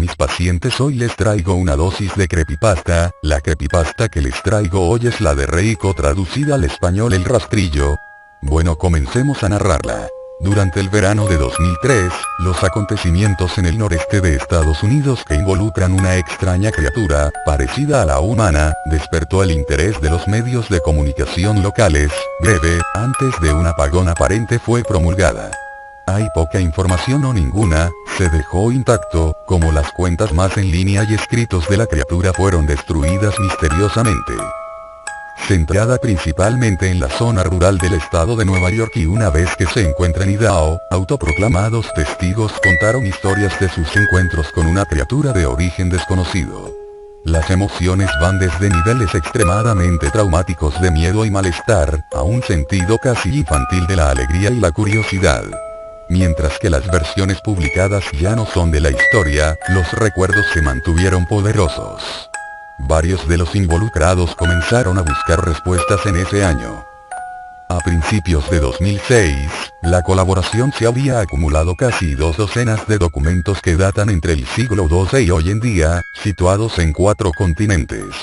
mis pacientes, hoy les traigo una dosis de creepypasta. La creepypasta que les traigo hoy es la de Reiko, traducida al español El Rastrillo. Bueno, comencemos a narrarla. Durante el verano de 2003, los acontecimientos en el noreste de Estados Unidos que involucran una extraña criatura, parecida a la humana, despertó el interés de los medios de comunicación locales. Breve, antes de un apagón aparente fue promulgada. Hay poca información o ninguna, se dejó intacto, como las cuentas más en línea y escritos de la criatura fueron destruidas misteriosamente. Centrada principalmente en la zona rural del estado de Nueva York, y una vez que se encuentra en Idaho, autoproclamados testigos contaron historias de sus encuentros con una criatura de origen desconocido. Las emociones van desde niveles extremadamente traumáticos de miedo y malestar, a un sentido casi infantil de la alegría y la curiosidad. Mientras que las versiones publicadas ya no son de la historia, los recuerdos se mantuvieron poderosos. Varios de los involucrados comenzaron a buscar respuestas en ese año. A principios de 2006, la colaboración se había acumulado casi 2 docenas de documentos que datan entre el siglo XII y hoy en día, situados en 4 continentes.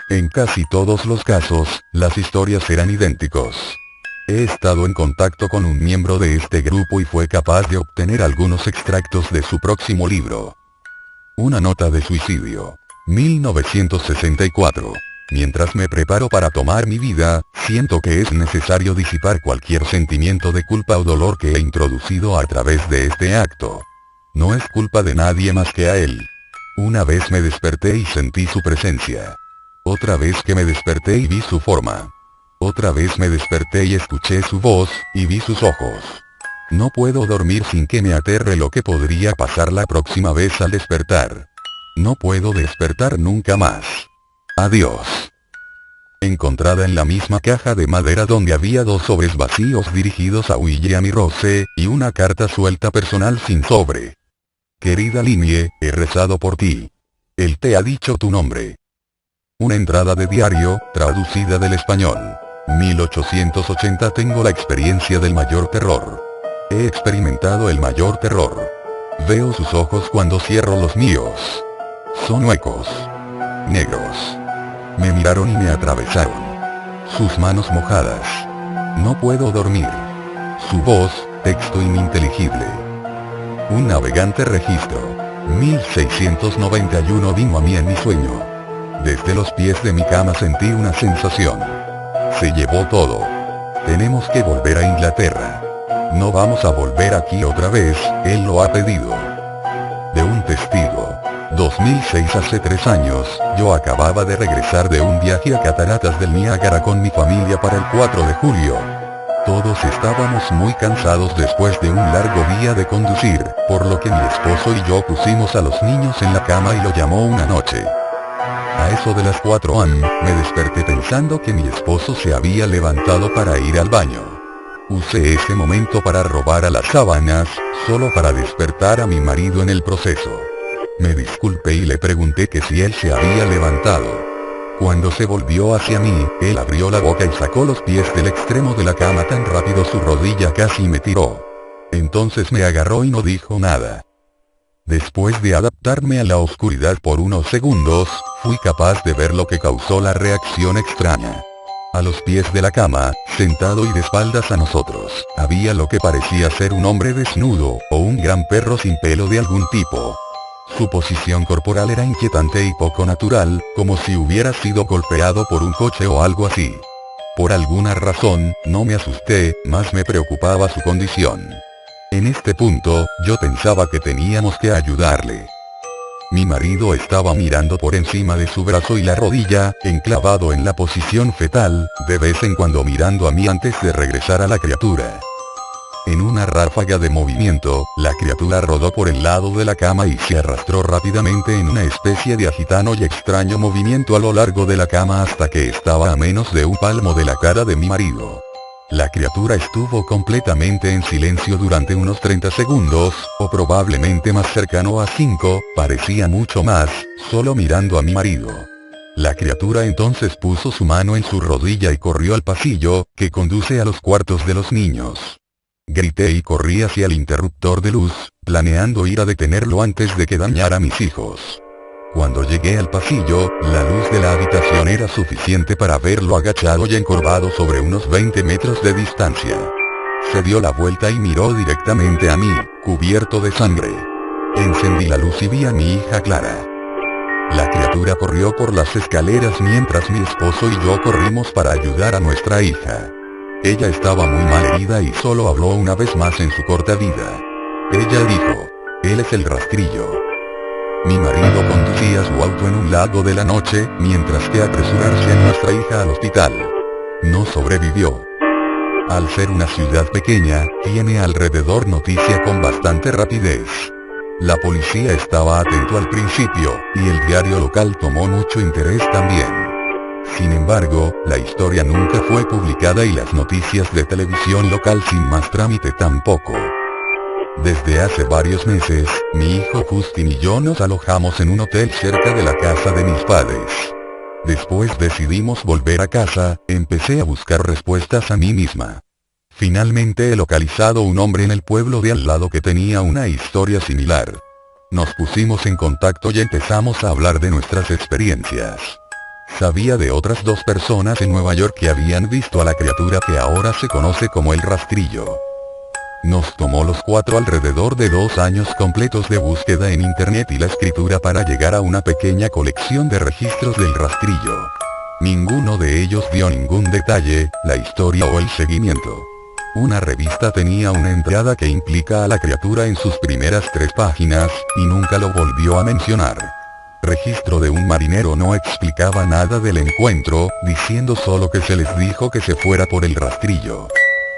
En casi todos los casos, las historias eran idénticos. He estado en contacto con un miembro de este grupo y fue capaz de obtener algunos extractos de su próximo libro. Una nota de suicidio. 1964. Mientras me preparo para tomar mi vida, siento que es necesario disipar cualquier sentimiento de culpa o dolor que he introducido a través de este acto. No es culpa de nadie más que a él. Una vez me desperté y sentí su presencia. Otra vez que me desperté y vi su forma. Otra vez me desperté y escuché su voz, y vi sus ojos. No puedo dormir sin que me aterre lo que podría pasar la próxima vez al despertar. No puedo despertar nunca más. Adiós. Encontrada en la misma caja de madera donde había 2 sobres vacíos dirigidos a William y Rose, y una carta suelta personal sin sobre. Querida Linie, he rezado por ti. Él te ha dicho tu nombre. Una entrada de diario, traducida del español. 1880. Tengo la experiencia del mayor terror. He experimentado el mayor terror. Veo sus ojos cuando cierro los míos. Son huecos. Negros. Me miraron y me atravesaron. Sus manos mojadas. No puedo dormir. Su voz, texto ininteligible. Un navegante registro. 1691 vino a mí en mi sueño. Desde los pies de mi cama sentí una sensación. Se llevó todo. Tenemos que volver a Inglaterra. No vamos a volver aquí otra vez, él lo ha pedido. De un testigo. 2006. Hace 3 años, yo acababa de regresar de un viaje a Cataratas del Niágara con mi familia para el 4 de julio. Todos estábamos muy cansados después de un largo día de conducir, por lo que mi esposo y yo pusimos a los niños en la cama y lo llamó una noche. A eso de las 4 am, me desperté pensando que mi esposo se había levantado para ir al baño. Usé ese momento para robar a las sábanas, solo para despertar a mi marido en el proceso. Me disculpé y le pregunté que si él se había levantado. Cuando se volvió hacia mí, él abrió la boca y sacó los pies del extremo de la cama tan rápido su rodilla casi me tiró. Entonces me agarró y no dijo nada. Después de adaptarme a la oscuridad por unos segundos, fui capaz de ver lo que causó la reacción extraña. A los pies de la cama, sentado y de espaldas a nosotros, había lo que parecía ser un hombre desnudo, o un gran perro sin pelo de algún tipo. Su posición corporal era inquietante y poco natural, como si hubiera sido golpeado por un coche o algo así. Por alguna razón, no me asusté, más me preocupaba su condición. En este punto, yo pensaba que teníamos que ayudarle. Mi marido estaba mirando por encima de su brazo y la rodilla, enclavado en la posición fetal, de vez en cuando mirando a mí antes de regresar a la criatura. En una ráfaga de movimiento, la criatura rodó por el lado de la cama y se arrastró rápidamente en una especie de agitano y extraño movimiento a lo largo de la cama hasta que estaba a menos de un palmo de la cara de mi marido. La criatura estuvo completamente en silencio durante unos 30 segundos, o probablemente más cercano a 5, parecía mucho más, solo mirando a mi marido. La criatura entonces puso su mano en su rodilla y corrió al pasillo, que conduce a los cuartos de los niños. Grité y corrí hacia el interruptor de luz, planeando ir a detenerlo antes de que dañara a mis hijos. Cuando llegué al pasillo, la luz de la habitación era suficiente para verlo agachado y encorvado sobre unos 20 metros de distancia. Se dio la vuelta y miró directamente a mí, cubierto de sangre. Encendí la luz y vi a mi hija Clara. La criatura corrió por las escaleras mientras mi esposo y yo corrimos para ayudar a nuestra hija. Ella estaba muy mal herida y solo habló una vez más en su corta vida. Ella dijo: él es el rastrillo. Mi marido conducía su auto en un lado de la noche, mientras que apresurarse a nuestra hija al hospital. No sobrevivió. Al ser una ciudad pequeña, tiene alrededor noticia con bastante rapidez. La policía estaba atento al principio, y el diario local tomó mucho interés también. Sin embargo, la historia nunca fue publicada y las noticias de televisión local sin más trámite tampoco. Desde hace varios meses, mi hijo Justin y yo nos alojamos en un hotel cerca de la casa de mis padres. Después decidimos volver a casa, empecé a buscar respuestas a mí misma. Finalmente he localizado un hombre en el pueblo de al lado que tenía una historia similar. Nos pusimos en contacto y empezamos a hablar de nuestras experiencias. Sabía de otras 2 personas en Nueva York que habían visto a la criatura que ahora se conoce como el rastrillo. Nos tomó los 4 alrededor de 2 años completos de búsqueda en internet y la escritura para llegar a una pequeña colección de registros del rastrillo. Ninguno de ellos dio ningún detalle, la historia o el seguimiento. Una revista tenía una entrada que implica a la criatura en sus primeras 3 páginas, y nunca lo volvió a mencionar. Registro de un marinero no explicaba nada del encuentro, diciendo solo que se les dijo que se fuera por el rastrillo.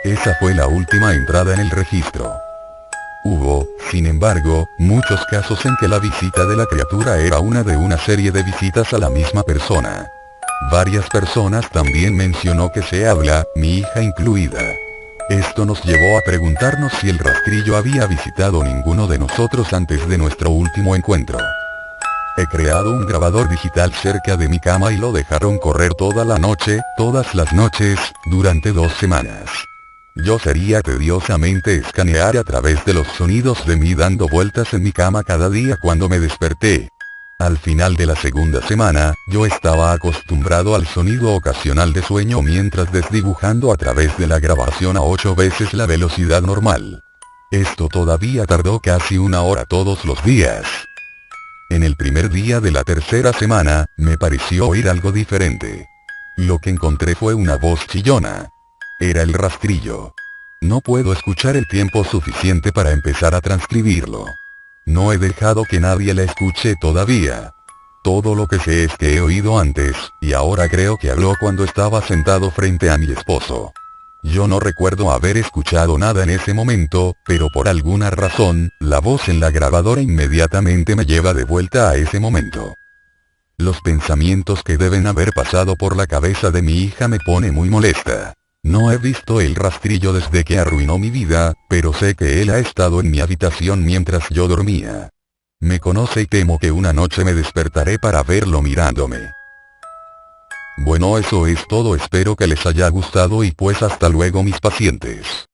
Esa fue la última entrada en el registro. Hubo, sin embargo, muchos casos en que la visita de la criatura era una de una serie de visitas a la misma persona. Varias personas también mencionó que se habla, mi hija incluida. Esto nos llevó a preguntarnos si el rastrillo había visitado ninguno de nosotros antes de nuestro último encuentro. He creado un grabador digital cerca de mi cama y lo dejaron correr toda la noche, todas las noches, durante 2 semanas. Yo sería tediosamente escanear a través de los sonidos de mí dando vueltas en mi cama cada día cuando me desperté. Al final de la segunda semana, yo estaba acostumbrado al sonido ocasional de sueño mientras desdibujando a través de la grabación a 8 veces la velocidad normal. Esto todavía tardó casi 1 hora todos los días. En el primer día de la tercera semana, me pareció oír algo diferente. Lo que encontré fue una voz chillona. Era el rastrillo. No puedo escuchar el tiempo suficiente para empezar a transcribirlo. No he dejado que nadie la escuche todavía. Todo lo que sé es que he oído antes, y ahora creo que habló cuando estaba sentado frente a mi esposo. Yo no recuerdo haber escuchado nada en ese momento, pero por alguna razón, la voz en la grabadora inmediatamente me lleva de vuelta a ese momento. Los pensamientos que deben haber pasado por la cabeza de mi hija me pone muy molesta. No he visto el rastrillo desde que arruinó mi vida, pero sé que él ha estado en mi habitación mientras yo dormía. Me conoce y temo que una noche me despertaré para verlo mirándome. Bueno, eso es todo, espero que les haya gustado y pues hasta luego mis pacientes.